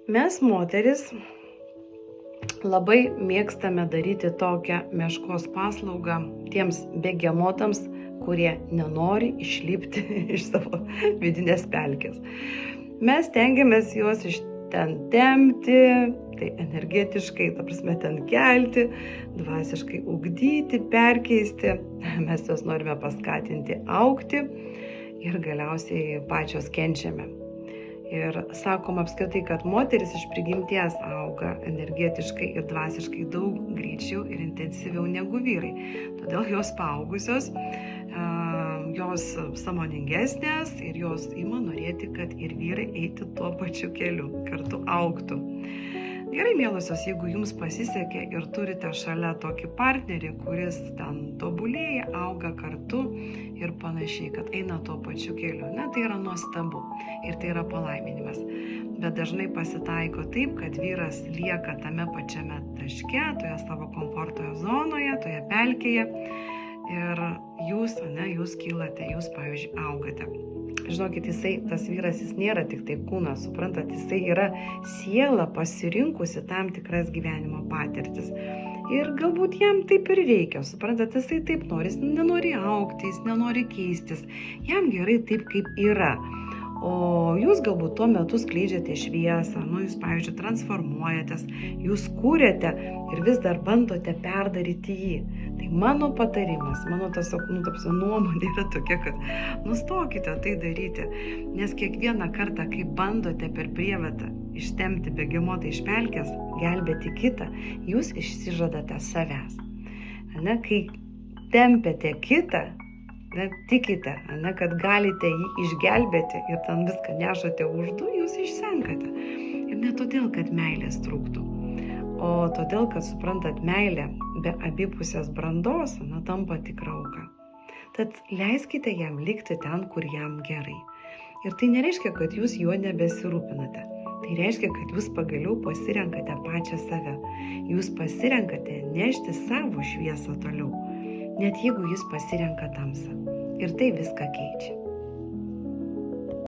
Mes moteris labai mėgstame daryti tokią meškos paslaugą tiems begemotams, kurie nenori išlipti iš savo vidinės pelkės. Mes stengiamės juos iš ten tempti, tai energetiškai, ten kelti, dvasiškai ugdyti, perkeisti. Mes juos norime paskatinti augti ir galiausiai pačios kenčiame. Ir sakom apskritai, kad moteris iš prigimties auga energetiškai ir dvasiškai daug greičiau ir intensyviau negu vyrai. Todėl jos paaugusios, jos sąmoningesnės ir jos ima norėti, kad ir vyrai eitų tuo pačiu keliu, kartu augtų. Gerai, mielosios, jeigu jums pasisekė ir turite šalia tokį partnerį, kuris ten tobulėja, auga kartu ir panašiai, kad eina tuo pačiu keliu, tai yra nuostabu ir tai yra palaiminimas. Bet dažnai pasitaiko taip, kad vyras lieka tame pačiame taške, toje savo komforto zonoje, toje pelkėje ir jūs kylate, jūs, pavyzdžiui, augate. Žinokit, tas vyras, jis nėra tik tai kūnas, suprantat, jisai yra siela pasirinkusi tam tikras gyvenimo patirtis. Ir galbūt jam taip ir reikia, suprantat, jisai taip nori, jis nenori augti, jis nenori keistis, jam gerai taip, kaip yra. O jūs galbūt tuo metu skleidžiate šviesą, jūs, pavyzdžiui, transformuojatės, jūs kūrėte ir vis dar bandote perdaryti jį. Tai mano patarimas, mano nuomonė yra tokia, kad nustokite tai daryti, nes kiekvieną kartą, kai bandote per prievartą ištempti begemotą iš pelkės, gelbėti kitą, jūs išsižadate savęs. Kai tempiate kitą, tikite, kad galite jį išgelbėti ir ten viską nešate už du, jūs išsenkate. Ir ne todėl, kad meilės trūktų, o todėl, kad suprantat, meilė be abipusės brandos tampa tikra auka. Tad leiskite jam likti ten, kur jam gerai. Ir tai nereiškia, kad jūs juo nebesirūpinate. Tai reiškia, kad jūs pagaliau pasirenkate pačią save. Jūs pasirenkate nešti savo šviesą toliau, net jeigu jis pasirenka tamsą. Ir tai viską keičia.